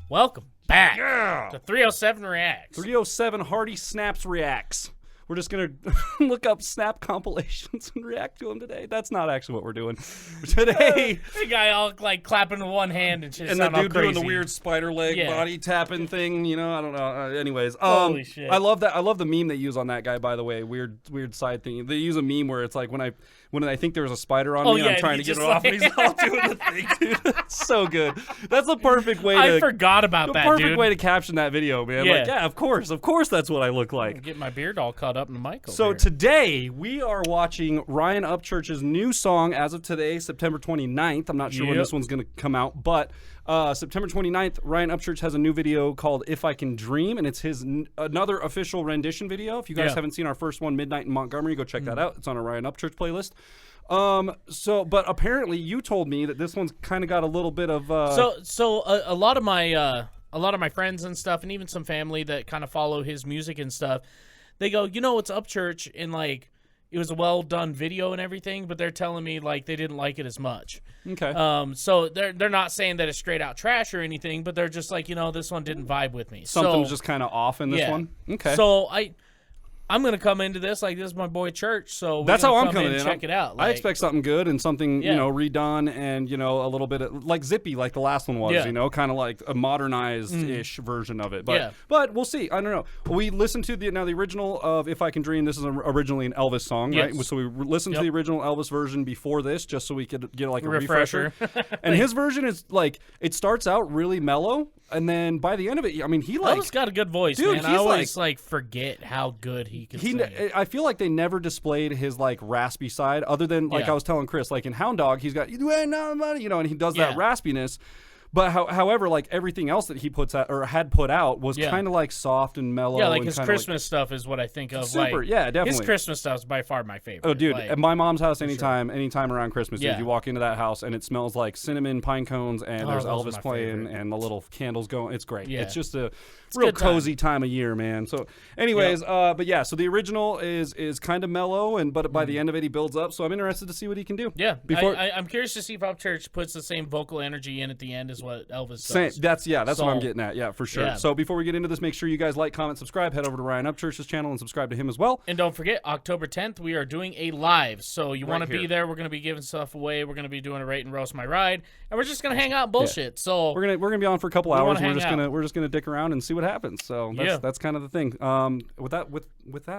Welcome back Yeah. to 307 Reacts. 307 Hardy Snaps Reacts. We're just going to look up Snap compilations and react to them today. That's not actually what we're doing. Today... The guy all like clapping with one hand and shit. And the sound all dude doing crazy. the weird spider leg body tapping thing, you know, I don't know. Anyways, Holy shit. I love that. I love the meme they use on that guy, by the way. Weird side thing. They use a meme where it's like when I think there was a spider on me and I'm trying to get it off and he's all doing the thing, dude. That's so good. That's the perfect way I forgot about that, perfect dude. way to caption that video, man. Yeah. Like, yeah, of course that's what I look like. Get my beard all cut up in the mic over So here. today, we are watching Ryan Upchurch's new song as of today, September 29th. I'm not sure when this one's going to come out, but September 29th, Ryan Upchurch has a new video called If I Can Dream, and it's his another official rendition video. If you guys haven't seen our first one, Midnight in Montgomery, go check that out. It's on a Ryan Upchurch playlist. But apparently you told me that this one's kind of got a little bit of... A lot of my friends and stuff, and even some family that kind of follow his music and stuff, they go, you know, it's Upchurch, and like it was a well done video and everything, but they're telling me like they didn't like it as much. Okay. So they're not saying that it's straight out trash or anything, but they're just like, you know, this one didn't vibe with me. Something's just kind of off in this one. Okay. So I'm gonna come into this like this is my boy Church, so that's how I'm coming in. Check it out. I expect something good and something redone and a little bit of, like Zippy, like the last one was. Kind of like a modernized-ish version of it. But we'll see. I don't know. We listened to the original of If I Can Dream. This is originally an Elvis song, right? So we listened to the original Elvis version before this, just so we could get like a refresher. And his version is like it starts out really mellow, and then by the end of it, I mean Elvis got a good voice, dude, man. I always forget how good he can sing. I feel like they never displayed his like raspy side, other than like I was telling Chris, like in Hound Dog, he's got you ain't no money, and he does that raspiness. But however, like everything else that he puts out or had put out was kind of like soft and mellow. Yeah, like and his Christmas stuff is what I think of. Super, like, yeah, definitely. His Christmas stuff is by far my favorite. Oh, dude, like, at my mom's house, anytime around Christmas, Yeah. dude, you walk into that house and it smells like cinnamon pine cones, and there's those are Elvis my playing favorite. and the little candles going. It's great. Yeah. It's just a a real good time. cozy time of year, man. So, anyways, but yeah, so the original is kind of mellow, but by the end of it, he builds up. So I'm interested to see what he can do. Yeah, Before I'm curious to see if Upchurch puts the same vocal energy in at the end as what Elvis does. That's what I'm getting at. Yeah, for sure. Yeah. So before we get into this, make sure you guys like, comment, subscribe. Head over to Ryan Upchurch's channel and subscribe to him as well. And don't forget, October 10th, we are doing a live. So you want to here. be there. We're going to be giving stuff away. We're going to be doing a rate and roast my ride, and we're just going to hang out and bullshit. So We're gonna be on for a couple hours. wanna hang We're just gonna dick around and see what happens. So that's kind of the thing. With that,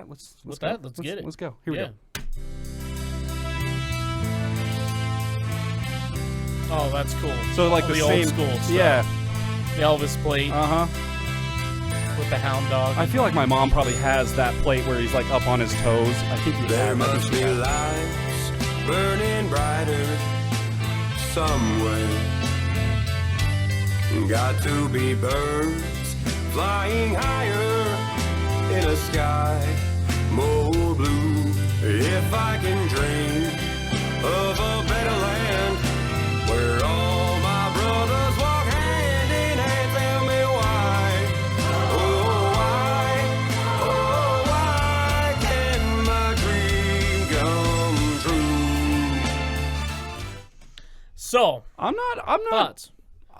let's get it. Let's go. Here we go. Oh, that's cool. So like the the old same school stuff. Yeah. The Elvis plate with the Hound Dog. I feel like my mom probably has that plate where he's like up on his toes. I think he There has. must be lights burning brighter somewhere. Got to be birds flying higher in a sky more blue. If I can dream of a better land where all my brothers walk hand in hand, tell me why, why can my dream come true? So I'm not thoughts.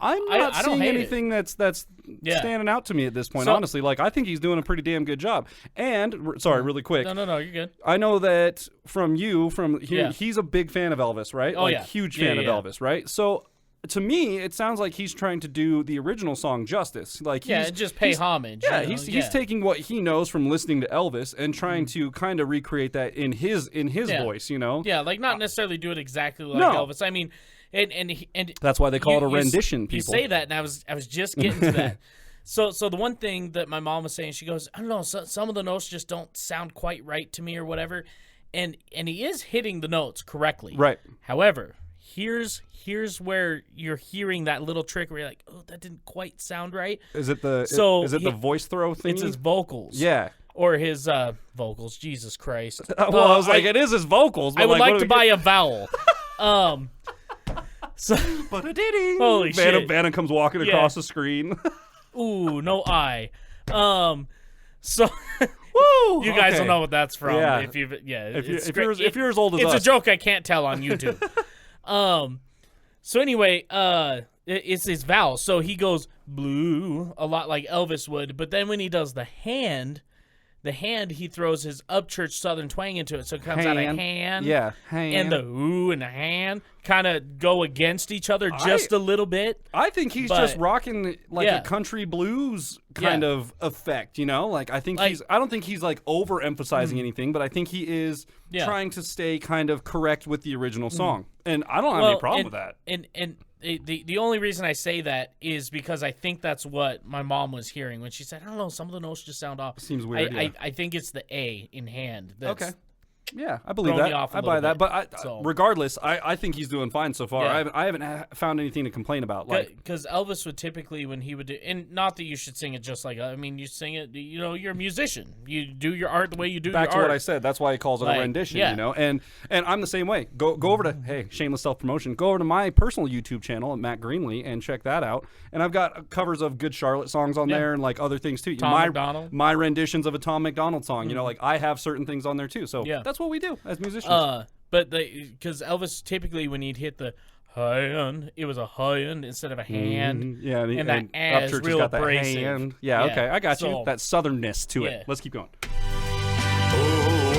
I'm not I don't seeing hate anything that's standing out to me at this point, So- honestly. Like, I think he's doing a pretty damn good job. And, sorry, really quick. No, you're good. I know that from here, Yeah. he's a big fan of Elvis, right? Oh, yeah. Huge Yeah, fan of yeah. Elvis, right? So, to me, it sounds like he's trying to do the original song justice. Like, Yeah, just pay homage. Yeah, you know? he's taking what he knows from listening to Elvis and trying to kind of recreate that in his voice, you know? Yeah, like not necessarily do it exactly like No. Elvis. I mean, and That's why they call it a you- rendition, You people. say that, and I was just getting to that. So the one thing that my mom was saying, she goes, I don't know, some of the notes just don't sound quite right to me or whatever, and he is hitting the notes correctly. Right. However, here's where you're hearing that little trick where you're like, oh, that didn't quite sound right. Is it the So voice throw thing? It's his vocals. Yeah. Or his vocals. Jesus Christ. Well, I was like, it is his vocals. But I would like like to buy a vowel. So, holy shit. Vanna comes walking across the screen. Ooh, no I. So Woo! you guys Okay. will know what that's from. Yeah. If you're as old as it's us. a joke I can't tell on YouTube. So anyway, it's his vowels. So he goes blue a lot like Elvis would. But then when he does the hand, he throws his Upchurch Southern twang into it. So it comes out of hand. Yeah, hand. And the ooh and the hand kind of go against each other just a little bit. I think he's just rocking like a country blues kind of effect, you know? Like I think I don't think he's like overemphasizing anything, but I think he is trying to stay kind of correct with the original song. And I don't have any problem with that. And the only reason I say that is because I think that's what my mom was hearing when she said, I don't know, some of the notes just sound off. Seems weird. I think it's the A in hand. That's okay. Yeah, I believe that. I buy that. But regardless, I think he's doing fine so far. Yeah. I haven't found anything to complain about. Because Elvis would typically, when he would do, and not that you should sing it just like, I mean, you sing it, you know, you're a musician. You do your art the way you do your art. Back to what I said. That's why he calls it a rendition, you know? And I'm the same way. Go over to, hey, shameless self-promotion, go over to my personal YouTube channel at Matt Greenlee and check that out. And I've got covers of Good Charlotte songs on there and like other things too. Tom McDonald. My renditions of a Tom McDonald song. You know, like I have certain things on there too. So that's what we do as musicians. But because Elvis typically when he'd hit the hand, it was a hand instead of a hand. Yeah, and that as real got abrasive. That hand. Yeah, okay, I got you. That southernness to it. Let's keep going. Oh,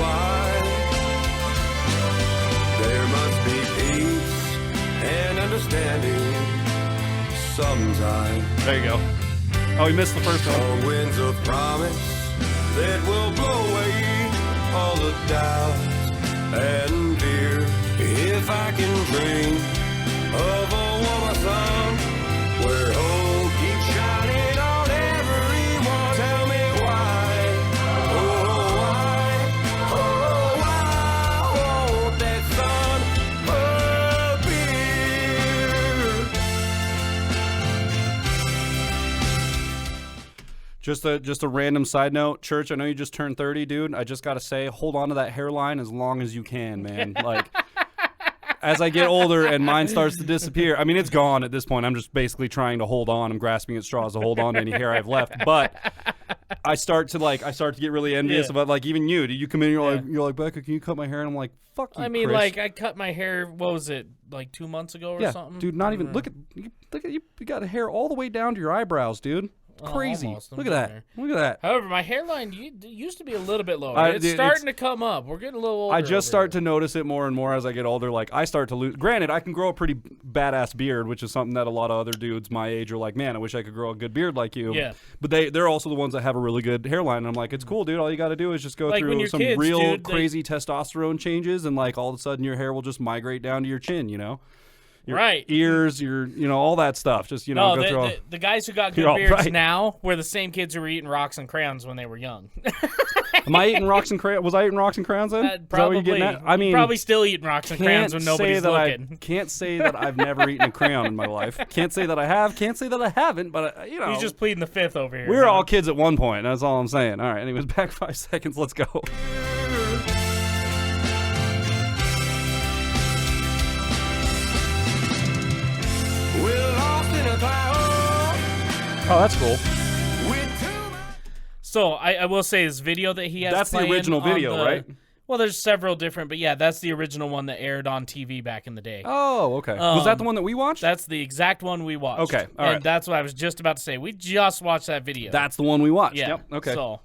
there must be peace and understanding sometime. There you go. Oh, we missed the first one. Strong winds of promise that will blow away all the doubt and fear. If I can dream of a warmer sun where hope keeps shining on everyone, tell me why, won't that sun appear? Just a random side note, Church, I know you just turned 30, dude. I just got to say, hold on to that hairline as long as you can, man. Like, as I get older and mine starts to disappear, I mean, it's gone at this point. I'm just basically trying to hold on. I'm grasping at straws to hold on to any hair I've left. But I start to get really envious about, like, even you. Do you come in and you're like, Becca, can you cut my hair? And I'm like, fuck you, I mean, Chris. like, I cut my hair, what was it, like 2 months ago or something? Dude, not even, look at you. You got hair all the way down to your eyebrows, dude. Crazy. Look at that. Look at that. However, my hairline used to be a little bit lower. It's starting to come up. We're getting a little older. I just start to notice it more and more as I get older. Like, I start to lose. Granted, I can grow a pretty badass beard, which is something that a lot of other dudes my age are like, man, I wish I could grow a good beard like you. Yeah. But they're also the ones that have a really good hairline. And I'm like, it's cool, dude. All you got to do is just go through some real crazy testosterone changes, and, like, all of a sudden your hair will just migrate down to your chin, you know? Your ears, all that stuff. Just, go through the guys who got good beards now were the same kids who were eating rocks and crayons when they were young. Am I eating rocks and crayons? Was I eating rocks and crayons then? Probably. I mean, you're probably still eating rocks and crayons when nobody's looking. Can't say that I've never eaten a crayon in my life. Can't say that I have. Can't say that I haven't. But he's just pleading the fifth over here. We were all kids at one point. That's all I'm saying. All right. Anyways, back 5 seconds. Let's go. Oh, that's cool. So I will say this video that he has. That's the original video, right? Well, there's several different, but yeah, that's the original one that aired on TV back in the day. Oh, okay. Was that the one that we watched? That's the exact one we watched. Okay, all right. And that's what I was just about to say. We just watched that video. That's the one we watched. Yeah. Yep. Okay. So.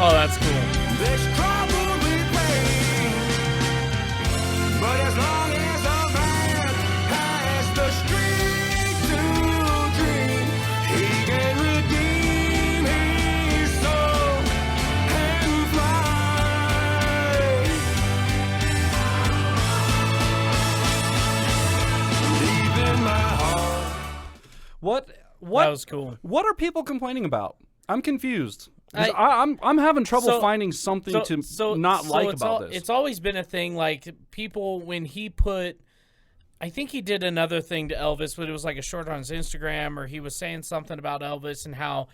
Oh, that's cool. There's trouble with pain, but as long as a man has the strength to dream, he can redeem his soul and fly. Deep in my heart. What? That was cool. What are people complaining about? I'm confused. I'm having trouble finding something to not like about this. It's always been a thing, like, people, when he put, I think he did another thing to Elvis, but it was like a short on his Instagram, or he was saying something about Elvis and how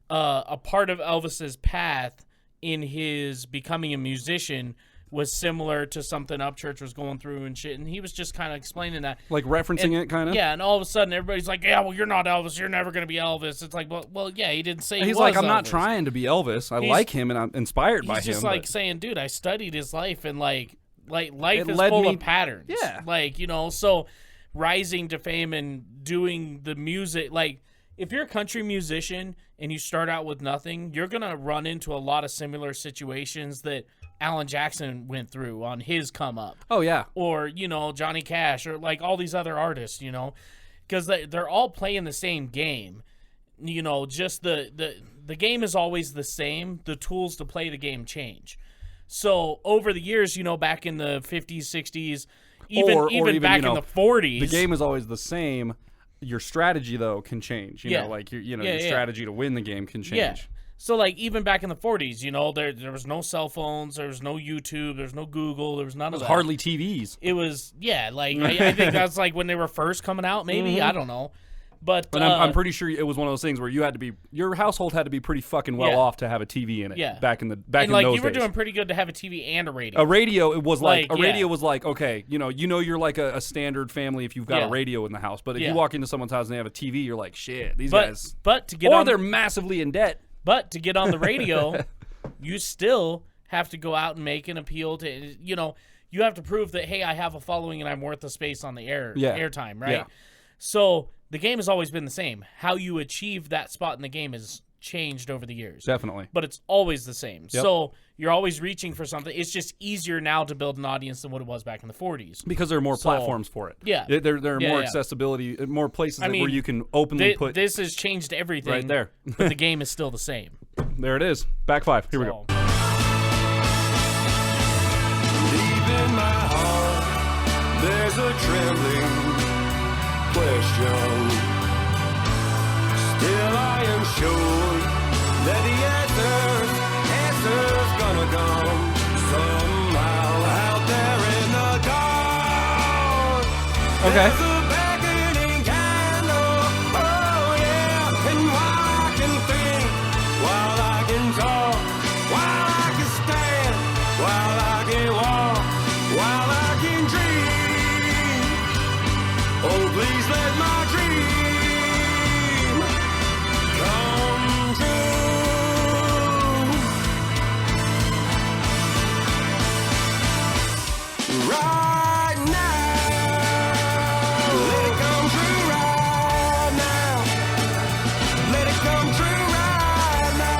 a part of Elvis's path in his becoming a musician was similar to something Upchurch was going through and shit, and he was just kind of explaining that. Like referencing it, kind of? Yeah, and all of a sudden everybody's like, yeah, well, you're not Elvis, you're never going to be Elvis. It's like, well, yeah, he didn't say he was like, I'm not trying to be Elvis. I like him, and I'm inspired by him. He's just like saying, dude, I studied his life, and, like, Like, life is full of patterns. Yeah. Like, so rising to fame and doing the music, like, if you're a country musician and you start out with nothing, you're going to run into a lot of similar situations that Alan Jackson went through on his come up. Oh, yeah. Or, Johnny Cash, or like all these other artists, because they're all playing the same game. Just the game is always the same. The tools to play the game change. So over the years, back in the 50s, 60s, even back in the 40s. The game is always the same. Your strategy, though, can change. You know, like your strategy to win the game can change. Yeah. So, like, even back in the 40s, there was no cell phones, there was no YouTube, there was no Google, there was none of that. Hardly TVs. It was, like, I think that's like when they were first coming out, maybe. Mm-hmm. I don't know. But I'm pretty sure it was one of those things where your household had to be pretty fucking well off to have a TV in it. Yeah. Back in those days. You were doing pretty good to have a TV and a radio. A radio, it was radio was like, okay, you're like a standard family if you've got a radio in the house. But if you walk into someone's house and they have a TV, you're like, shit, these guys. But to get they're massively in debt. But to get on the radio, you still have to go out and make an appeal to, you have to prove that, hey, I have a following and I'm worth the space on the airtime, right? Yeah. So the game has always been the same. How you achieve that spot in the game has changed over the years. Definitely. But it's always the same. Yep. So you're always reaching for something. It's just easier now to build an audience than what it was back in the 40s. Because there are more platforms for it. Yeah. There are more accessibility, more places where you can openly put... This has changed everything. Right there. But the game is still the same. There it is. Back five. Here we go. Deep in my heart, there's a trembling question. Still I am sure that the answer's gonna come somehow out there in the dark. Okay. There's a beckoning candle, oh yeah, and I can think while I can talk, while I can stand, while I can walk, while I can dream. Oh, please let my dream come true. Right now, let it come true right now. Let it come true right now.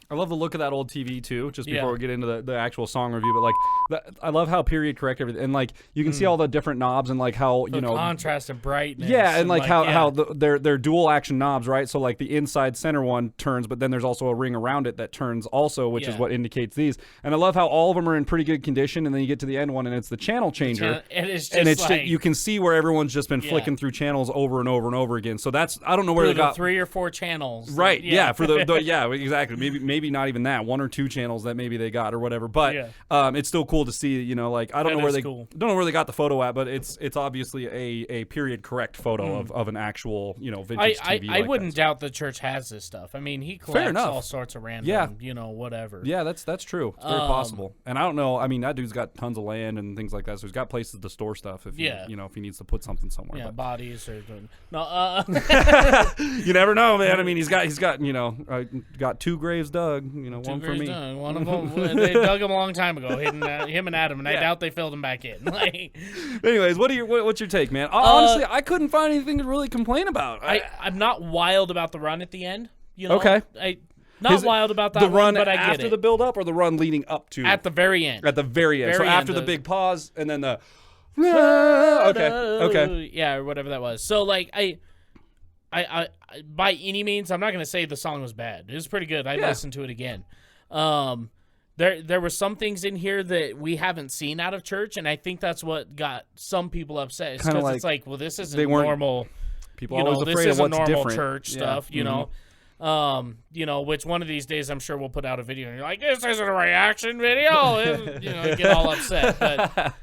I love the look of that old TV too. Just before we get into the actual song review, but like, I love how period correct everything, and like you can see all the different knobs and like how the contrast and brightness. Yeah, and like how they're dual action knobs, right? So like the inside center one turns, but then there's also a ring around it that turns also, which is what indicates these. And I love how all of them are in pretty good condition, and then you get to the end one, and it's the channel changer, and it's you can see where everyone's just been flicking through channels over and over and over again. So that's I don't know where they got 3 or 4 channels, right? Yeah, for the exactly. Maybe not even that, 1 or 2 channels that maybe they got or whatever. But it's still cool to see. Like I don't know where they don't know where they got the photo at, but it's obviously a period correct photo of an actual vintage TV. I wouldn't doubt the church has this stuff. I mean, he collects all sorts of random whatever. Yeah, that's true. It's very possible. And I don't know. I mean, that dude's got tons of land and things like that, so he's got places to store stuff if if he needs to put something somewhere. Yeah, bodies or you never know, man. I mean, he's got got 2 graves dug. One for me. One of them, they dug him a long time ago. Him and Adam, and I doubt they filled him back in. Anyways, what's your take, man? Honestly, I couldn't find anything to really complain about. I'm not wild about the run at the end. Okay. Not wild about that run, but I get after the build up or the run leading up to at the very end. At the very end. So after the big pause and then the okay. Yeah, or whatever that was. So like I by any means, I'm not going to say the song was bad. It was pretty good. I listened to it again. There were some things in here that we haven't seen out of church, and I think that's what got some people upset. Because it's like, well, this isn't normal. People always afraid of what's normal different. Church stuff, you know. Which one of these days I'm sure we'll put out a video, and you're like, this isn't a reaction video. Get all upset, but that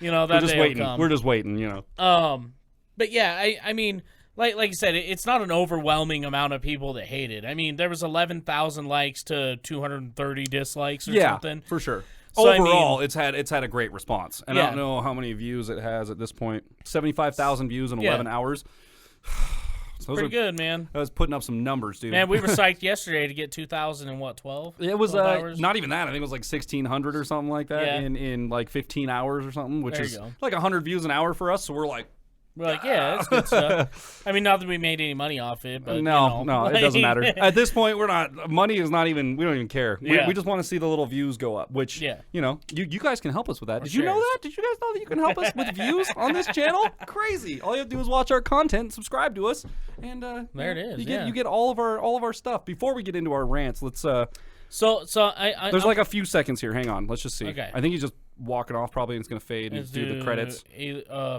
we're just waiting. We're just waiting, But yeah, I mean. Like you said, it's not an overwhelming amount of people that hate it. I mean, there was 11,000 likes to 230 dislikes or something. Yeah, for sure. So, overall, it's had a great response. And I don't know how many views it has at this point. 75,000 views in 11 hours. Pretty good, man. I was putting up some numbers, dude. Man, we were psyched yesterday to get 2,000 in what, 12? It was not even that. I think it was like 1,600 or something like that in like 15 hours or something, which is like 100 views an hour for us. So we're like, yeah, that's good stuff. I mean, not that we made any money off it, but no, it doesn't matter. At this point, money is not even, we don't even care. We just want to see the little views go up, which, you guys can help us with that. Did you know that? Did you guys know that you can help us with views on this channel? Crazy. All you have to do is watch our content, subscribe to us, and there it is. You get all of our stuff. Before we get into our rants, let's So there's like a few seconds here. Hang on. Let's just see. Okay. I think he's just walking off probably, and it's going to fade and do the credits.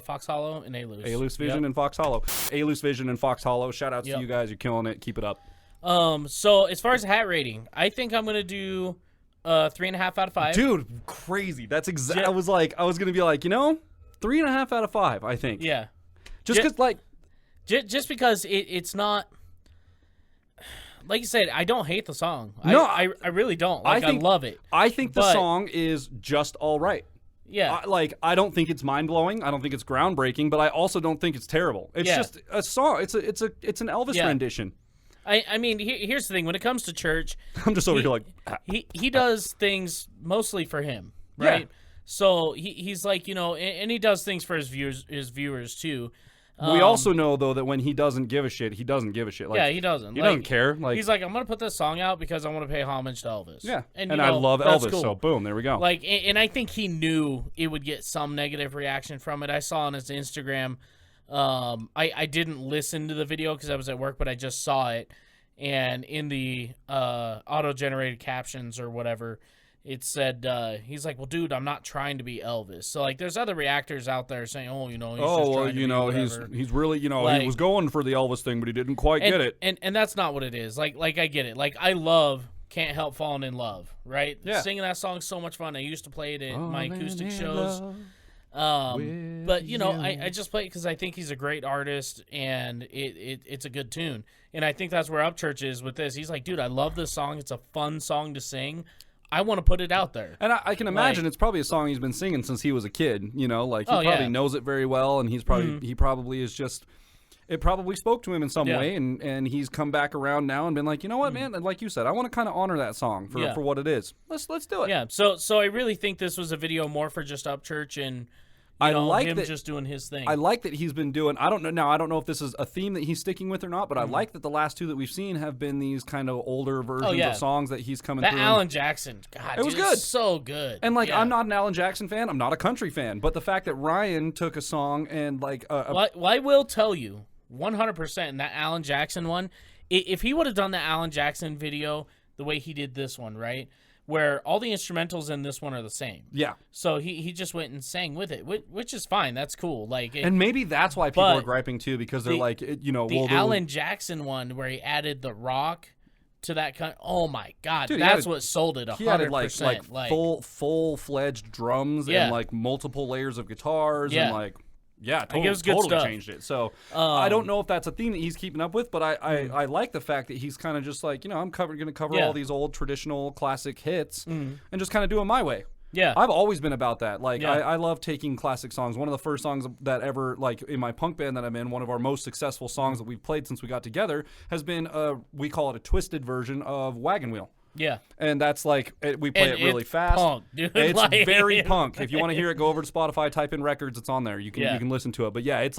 Fox Hollow and A-Loose. A-Loose Vision and Fox Hollow. A-Loose Vision and Fox Hollow. Shout out to you guys. You're killing it. Keep it up. So as far as hat rating, I think I'm going to do 3.5 out of 5. Dude, crazy. That's exactly. I was going to be like, 3.5 out of 5, I think. Yeah. Just because, Just because it's not. Like you said, I don't hate the song. No, I really don't. I love it. I think the song is just all right. Yeah. I don't think it's mind-blowing. I don't think it's groundbreaking, but I also don't think it's terrible. It's just a song. It's an Elvis rendition. I mean, here's the thing. When it comes to church, I'm just over here like he does things mostly for him, right? Yeah. So he's like, and he does things for his viewers too. We also know, though, that when he doesn't give a shit, he doesn't give a shit. He doesn't. He doesn't care. He's like, I'm going to put this song out because I want to pay homage to Elvis. Yeah, and I love Elvis, cool. So boom, there we go. And I think he knew it would get some negative reaction from it. I saw on his Instagram. I didn't listen to the video because I was at work, but I just saw it. And in the auto-generated captions or whatever, it said, he's like, well, dude, I'm not trying to be Elvis. So, there's other reactors out there saying, he's just trying to be whatever. He's really, he was going for the Elvis thing, but he didn't quite get it. And that's not what it is. I get it. I love Can't Help Falling in Love, right? Yeah. Singing that song's so much fun. I used to play it at my acoustic shows. But, I just play it because I think he's a great artist, and it's a good tune. And I think that's where Upchurch is with this. He's like, dude, I love this song. It's a fun song to sing. I want to put it out there. And I can imagine it's probably a song he's been singing since he was a kid, he probably knows it very well, and he's probably he probably is just, it probably spoke to him in some way, and he's come back around now and been like, you know what, man, and like you said, I want to kind of honor that song for what it is. Let's do it. Yeah. So I really think this was a video more for just Upchurch and him just doing his thing. I like that he's been doing. I don't know if this is a theme that he's sticking with or not, but I like that the last two that we've seen have been these kind of older versions of songs that he's coming through. That Alan Jackson, God, it was good, so good. And I'm not an Alan Jackson fan. I'm not a country fan, but the fact that Ryan took a song and well, I will tell you 100% in that Alan Jackson one, if he would have done the Alan Jackson video the way he did this one, right? Where all the instrumentals in this one are the same. Yeah. So he just went and sang with it, which is fine. That's cool. And maybe that's why people are griping too, because they're the Alan Jackson one where he added the rock to that kind. Oh my God, dude, that's what sold it 100%. He added like full-fledged drums and multiple layers of guitars and totally changed it. So I don't know if that's a theme that he's keeping up with, but I like the fact that he's kind of just like, I'm going to cover all these old traditional classic hits and just kind of do it my way. Yeah. I've always been about that. I love taking classic songs. One of the first songs that ever, in my punk band that I'm in, one of our most successful songs that we've played since we got together has been, we call it a twisted version of Wagon Wheel. Yeah. And that's we play it really fast. Punk, dude. It's very punk. If you want to hear it, go over to Spotify, type in records, it's on there. You can listen to it. But yeah, it's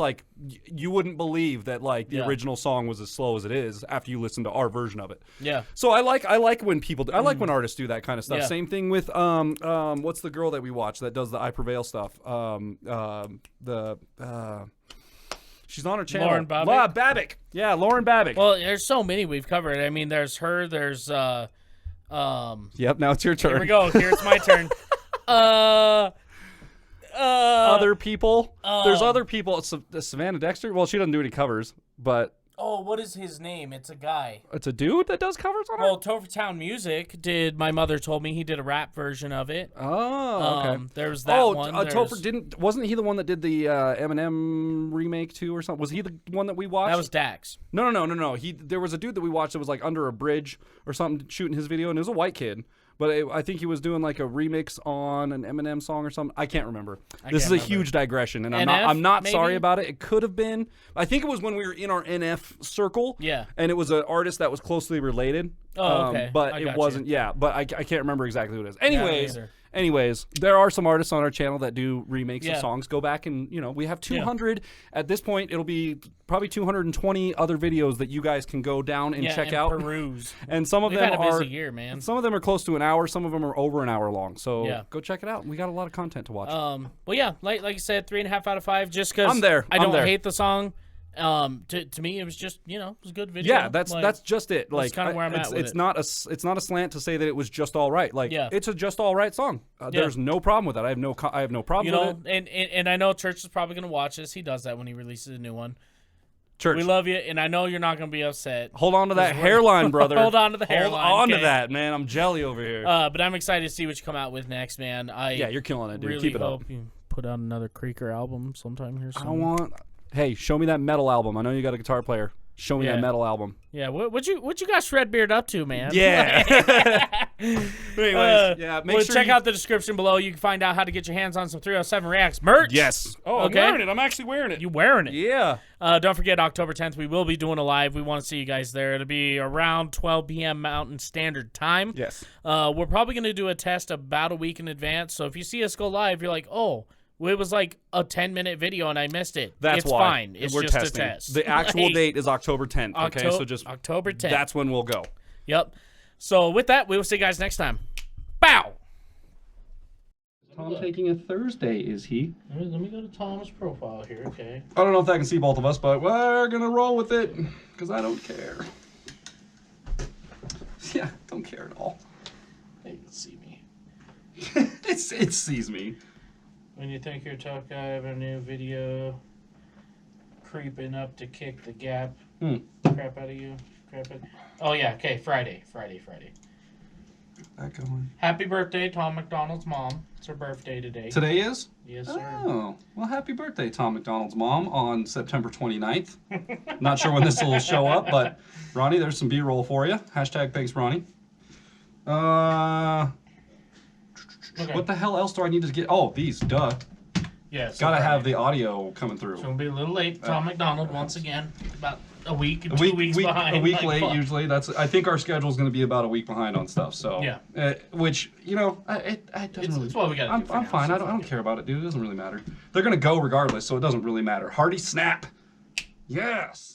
you wouldn't believe that the original song was as slow as it is after you listen to our version of it. Yeah. So I like when people I like when artists do that kind of stuff. Yeah. Same thing with what's the girl that we watch that does the I Prevail stuff? She's on her channel. Lauren Babick. Babick. Yeah, Lauren Babick. Well, there's so many we've covered. I mean, there's her, there's yep, now it's your turn. Here we go. Here it's my turn. Other people. There's other people. Savannah Dexter. Well, she doesn't do any covers, but what is his name? It's a guy. It's a dude that does covers on her? Well, Topher Town Music did. My mother told me he did a rap version of it. Oh, okay. There's that one. Topher wasn't he the one that did the Eminem remake too or something? Was he the one that we watched? That was Dax. No. There was a dude that we watched that was under a bridge or something shooting his video, and it was a white kid. but I think he was doing like a remix on an Eminem song or something. I can't remember. This is a huge digression, and I'm not sorry about it. It could have been. I think it was when we were in our NF circle. Yeah. And it was an artist that was closely related. Oh, okay. But it wasn't. Yeah, but I can't remember exactly who it is. Anyways, there are some artists on our channel that do remakes of songs. Go back and, we have 200. At this point, it'll be probably 220 other videos that you guys can go down and check out. Peruse. And some of them are... a busy year, man. Some of them are close to an hour. Some of them are over an hour long. So go check it out. We got a lot of content to watch. Well, yeah, like you said, 3.5 out of 5, just because I'm there. I don't hate the song. To me, it was just it was a good video. Yeah, that's just it. Like, that's kind of where I'm at with it. It's not a slant to say that it was just all right. Like, it's a just all right song. There's no problem with that. I have no problem with it. And I know Church is probably gonna watch this. He does that when he releases a new one. Church, we love you, and I know you're not gonna be upset. Hold on to that hairline, brother. Hold on to the hairline. Hold on to that, man. I'm jelly over here. But I'm excited to see what you come out with next, man. You're killing it, dude. Really Keep it hope up. You put out another Creaker album sometime here soon. Hey, show me that metal album. I know you got a guitar player. Show me that metal album. Yeah, what you got Shredbeard up to, man? Yeah. Anyways, make sure check out the description below. You can find out how to get your hands on some 307 Reacts merch. Yes. Oh, okay. I'm wearing it. I'm actually wearing it. You wearing it? Yeah. Don't forget, October 10th, we will be doing a live. We want to see you guys there. It'll be around 12 p.m. Mountain Standard Time. Yes. We're probably going to do a test about a week in advance. So if you see us go live, you're like, oh, it was like a 10-minute video and I missed it. That's it's why. Fine. It's We're just testing. a test. The actual date is October 10th. Okay, so just October 10th. That's when we'll go. Yep. So with that, we will see you guys next time. Bow. Tom taking a Thursday, is he? Let me go to Tom's profile here, okay? I don't know if that can see both of us, but we're gonna roll with it because I don't care. Yeah, don't care at all. They can see me. It sees me. When you think you're tough guy, I have a new video creeping up to kick the gap. Crap out of you. Oh, yeah. Okay, Friday. That going. Happy birthday, Tom McDonald's mom. It's her birthday today. Today is? Yes, sir. Oh, well, happy birthday, Tom McDonald's mom, on September 29th. Not sure when this will show up, but Ronnie, there's some B-roll for you. Hashtag thanks, Ronnie. Okay. What the hell else do I need to get? Oh, these, duh. Yeah, so gotta have the audio coming through. So we'll be a little late. Tom McDonald once again, about a week and 2 weeks behind. A week late usually. I think our schedule is going to be about a week behind on stuff. So which it doesn't really. It's what we got. I'm fine. I don't care about it, dude. It doesn't really matter. They're going to go regardless, so it doesn't really matter. Hearty snap. Yes.